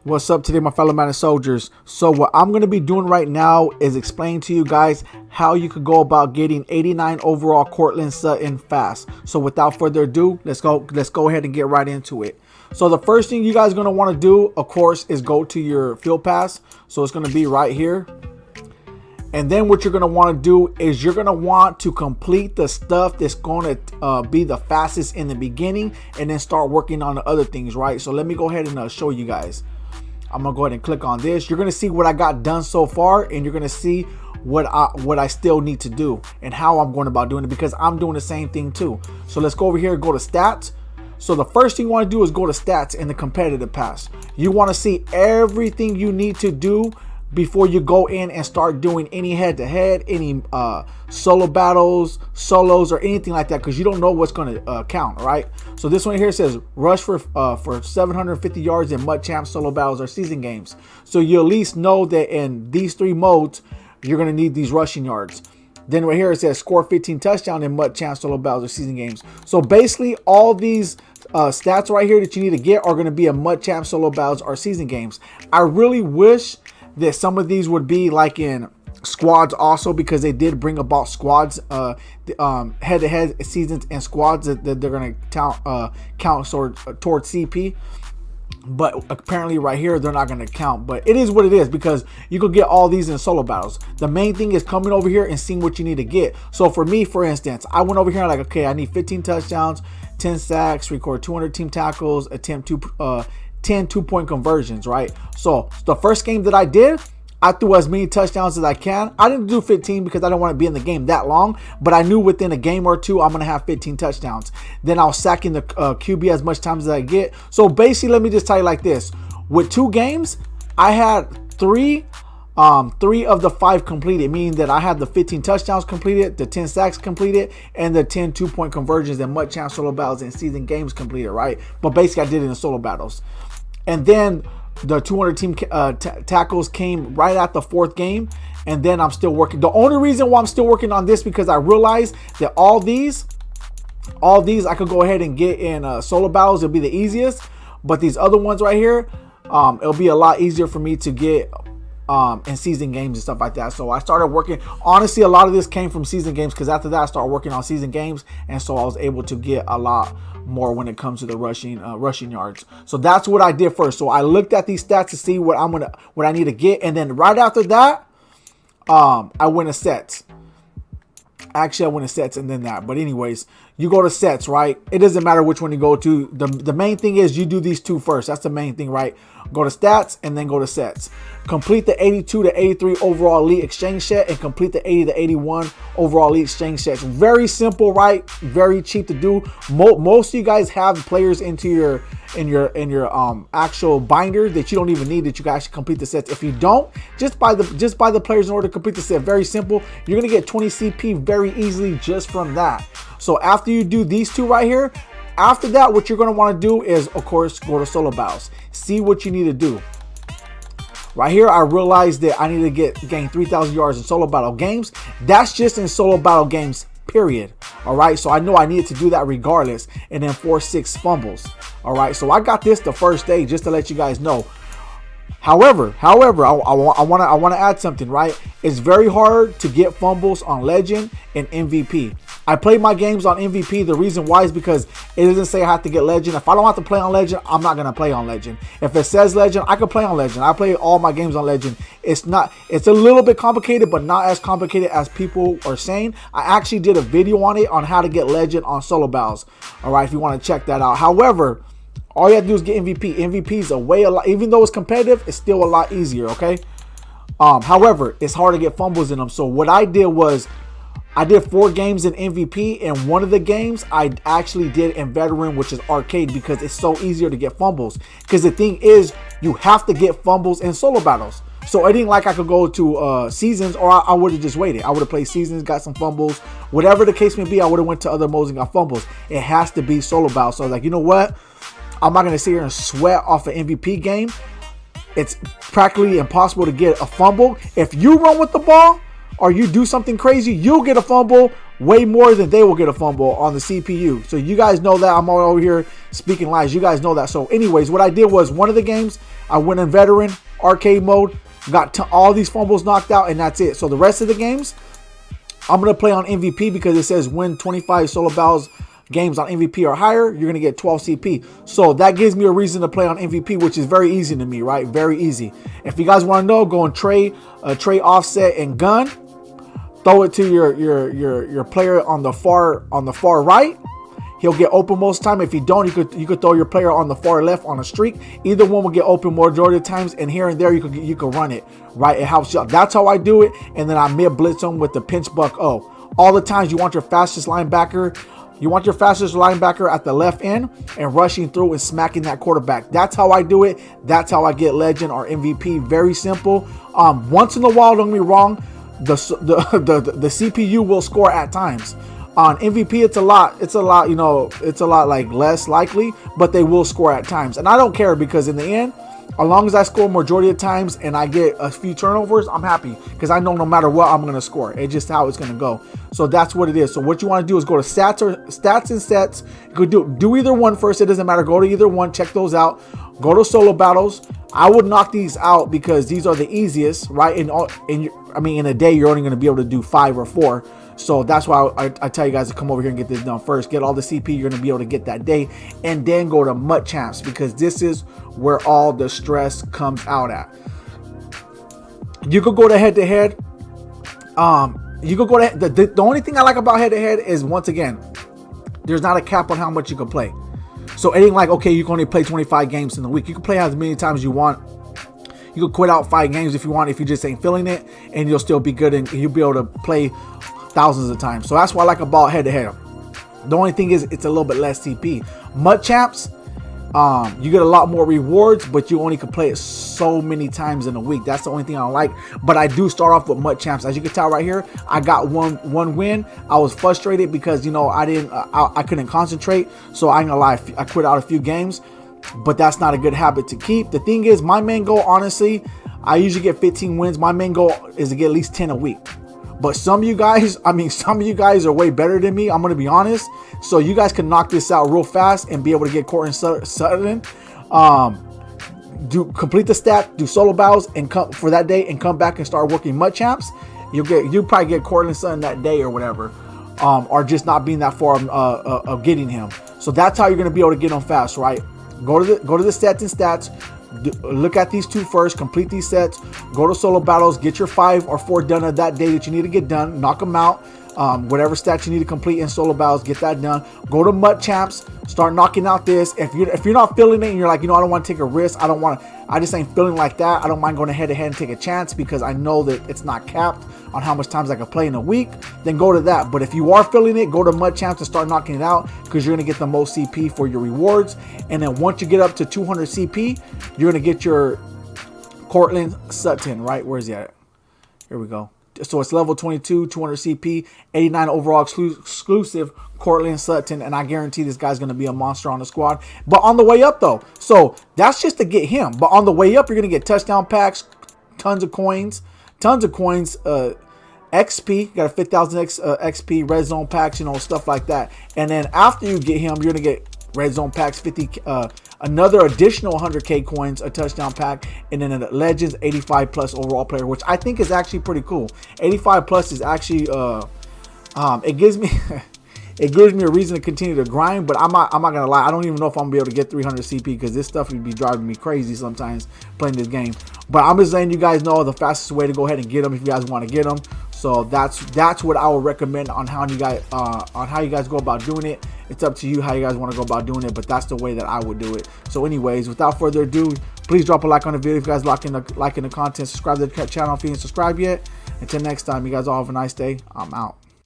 What's up today, my fellow Madden soldiers? So what I'm going to be doing right now is explain to you guys how you could go about getting 89 overall Courtland Sutton fast. So without further ado, let's go ahead and get right into it. So the first thing you guys are going to want to do, of course, is go to your field pass. So it's going to be right here. And then what you're going to want to do is you're going to want to complete the stuff that's going to be the fastest in the beginning and then start working on the other things, right? So let me go ahead and show you guys. I'm going to go ahead and click on this. You're going to see what I got done so far, and you're going to see what I still need to do and how I'm going about doing it, because I'm doing the same thing too. So let's go over here and go to stats. So the first thing you want to do is go to stats in the competitive pass. You want to see everything you need to do before you go in and start doing any head-to-head, any solo battles, solos, or anything like that, because you don't know what's going to count, right? So this one here says rush for 750 yards in mud champ, solo battles, or season games. So you at least know that in these three modes, you're going to need these rushing yards. Then right here it says score 15 touchdowns in mud champ, solo battles, or season games. So basically all these stats right here that you need to get are going to be in mud champ, solo battles, or season games. I really wish that some of these would be like in squads also, because they did bring about squads, head-to-head seasons and squads that they're going to count towards CP. But apparently right here they're not going to count. But it is what it is, because you could get all these in solo battles. The main thing is coming over here and seeing what you need to get. So for me, for instance, I went over here and like, okay, I need 15 touchdowns, 10 sacks, record 200 team tackles, attempt 10 two-point conversions, right? So the first game that I did, I threw as many touchdowns as I can. I didn't do 15 because I didn't want to be in the game that long, but I knew within a game or two I'm going to have 15 touchdowns. Then I was sacking the QB as much time as I get. So basically, let me just tell you like this. With 2 games, I had 3 of the 5 completed, meaning that I had the 15 touchdowns completed, the 10 sacks completed, and the 10 two-point conversions and mud champ, solo battles, and season games completed, right? But basically, I did it in solo battles. And then the 200 team tackles came right at the 4th game, and then I'm still working. The only reason why I'm still working on this, because I realized that all these I could go ahead and get in solo battles. It'll be the easiest, but these other ones right here, it'll be a lot easier for me to get in season games and stuff like that. So I started working. Honestly, a lot of this came from season games, because after that I started working on season games, and so I was able to get a lot more when it comes to the rushing yards. So that's what I did first. So I looked at these stats to see what I need to get, and then right after that, I went to sets. Actually, I went to sets and then that. But anyways, you go to sets, right? It doesn't matter which one you go to. The main thing is you do these 2 first. That's the main thing, right? Go to stats and then go to sets. Complete the 82 to 83 overall elite exchange set and complete the 80 to 81 overall elite exchange sets. Very simple, right? Very cheap to do. Most of you guys have players into your actual binder that you don't even need, that you can actually complete the sets. If you don't, just buy the players in order to complete the set. Very simple. You're gonna get 20 CP very easily just from that. So after you do these 2 right here, after that, what you're going to want to do is, of course, go to solo battles. See what you need to do. Right here, I realized that I need to gain 3,000 yards in solo battle games. That's just in solo battle games, period. All right, so I know I needed to do that regardless. And then 4-6 fumbles. All right, so I got this the first day, just to let you guys know. However, I want to add something, right? It's very hard to get fumbles on Legend and MVP. I play my games on MVP. The reason why is because it doesn't say I have to get Legend. If I don't have to play on Legend, I'm not going to play on Legend. If it says Legend, I can play on Legend. I play all my games on Legend. It's a little bit complicated, but not as complicated as people are saying. I actually did a video on it on how to get Legend on solo battles. All right, if you want to check that out. However, all you have to do is get MVP. MVP is a lot, even though it's competitive, it's still a lot easier, okay? However, it's hard to get fumbles in them. So what I did was, I did 4 games in MVP, and one of the games I actually did in veteran, which is arcade, because it's so easier to get fumbles. Because the thing is, you have to get fumbles in solo battles. So it ain't like I could go to seasons, or I would have just waited. I would have played seasons, got some fumbles, whatever the case may be. I would have went to other modes and got fumbles. It has to be solo battles. So I was like, you know what? I'm not going to sit here and sweat off an MVP game. It's practically impossible to get a fumble. If you run with the ball or you do something crazy, you'll get a fumble way more than they will get a fumble on the CPU. So you guys know that. I'm all over here speaking lies. You guys know that. So anyways, what I did was, one of the games I went in veteran, arcade mode, got all these fumbles knocked out, and that's it. So the rest of the games, I'm going to play on MVP because it says win 25 solo battles games on MVP or higher, you're going to get 12 CP. So that gives me a reason to play on MVP, which is very easy to me, right? Very easy. If you guys want to know, go and trade offset and gun. Throw it to your player on the far right. He'll get open most of the time. If you don't, you could throw your player on the far left on a streak. Either one will get open majority of the times, and here and there you could run it, right? It helps you out. That's how I do it. And then I mid blitz them with the pinch buck O. All the times you want your fastest linebacker. You want your fastest linebacker at the left end and rushing through and smacking that quarterback. That's how I do it. That's how I get legend or MVP. Very simple. Once in a while, don't get me wrong, the CPU will score at times. On MVP, it's a lot, you know, it's a lot like less likely, but they will score at times. And I don't care because in the end, as long as I score majority of times and I get a few turnovers, I'm happy because I know no matter what, I'm going to score. It's just how it's going to go. So that's what it is. So what you want to do is go to stats and sets. You could do either one first. It doesn't matter. Go to either one. Check those out. Go to solo battles. I would knock these out because these are the easiest, right? In a day, you're only going to be able to do 5 or 4. So that's why I tell you guys to come over here and get this done first. Get all the CP you're going to be able to get that day. And then go to MUT Champs because this is where all the stress comes out at. You could go to head-to-head. You could go to the only thing I like about head-to-head is, once again, there's not a cap on how much you can play. So it ain't like, okay, you can only play 25 games in a week. You can play as many times as you want. You can quit out 5 games if you want, if you just ain't feeling it, and you'll still be good and you'll be able to play thousands of times. So that's what I like about head-to-head. The only thing is it's a little bit less CP. MUT Champs, you get a lot more rewards, but you only can play it so many times in a week. That's the only thing I don't like. But I do start off with MUT Champs. As you can tell right here, I got one win. I was frustrated because, you know, I couldn't concentrate. So I ain't gonna lie, I quit out a few games, but that's not a good habit to keep. The thing is, my main goal, honestly, I usually get 15 wins. My main goal is to get at least 10 a week. But some of you guys are way better than me. I'm going to be honest. So you guys can knock this out real fast and be able to get Courtland Sutton. Complete the stat, do solo battles and come for that day and come back and start working MUT Champs. You'll probably get Courtland Sutton that day or whatever. Or just not being that far of getting him. So that's how you're going to be able to get him fast, right? Go to the stats and stats. Look at these 2 first, complete these sets, go to solo battles, get your 5 or 4 done of that day that you need to get done, knock them out. Whatever stats you need to complete in solo battles, get that done. Go to MUT Champs, start knocking out this. If you're not feeling it and you're like, you know, I don't want to take a risk, I just ain't feeling like that, I don't mind going head to head and take a chance because I know that it's not capped on how much times I can play in a week, then go to that. But if you are feeling it, go to MUT Champs and start knocking it out because you're going to get the most CP for your rewards. And then once you get up to 200 CP, you're going to get your Courtland Sutton, right? Where's he at? Here we go. So it's level 22, 200 CP, 89 overall exclusive Courtland Sutton, and I guarantee this guy's going to be a monster on the squad. But on the way up, though, so that's just to get him. But on the way up, you're going to get touchdown packs, tons of coins, XP, got a 5,000 XP, red zone packs, you know, stuff like that. And then after you get him, you're going to get red zone packs, 50, another additional 100k coins, a touchdown pack, and then a Legends 85 plus overall player, which I think is actually pretty cool. 85 plus is actually it gives me a reason to continue to grind. But I'm not gonna lie, I don't even know if I'm gonna be able to get 300 CP because this stuff would be driving me crazy sometimes playing this game. But I'm just letting you guys know the fastest way to go ahead and get them if you guys want to get them. So that's what I would recommend on how you guys go about doing it. It's up to you how you guys want to go about doing it, but that's the way that I would do it. So anyways, without further ado, please drop a like on the video if you guys liking the content. Subscribe to the channel if you didn't subscribe yet. Until next time, you guys all have a nice day. I'm out.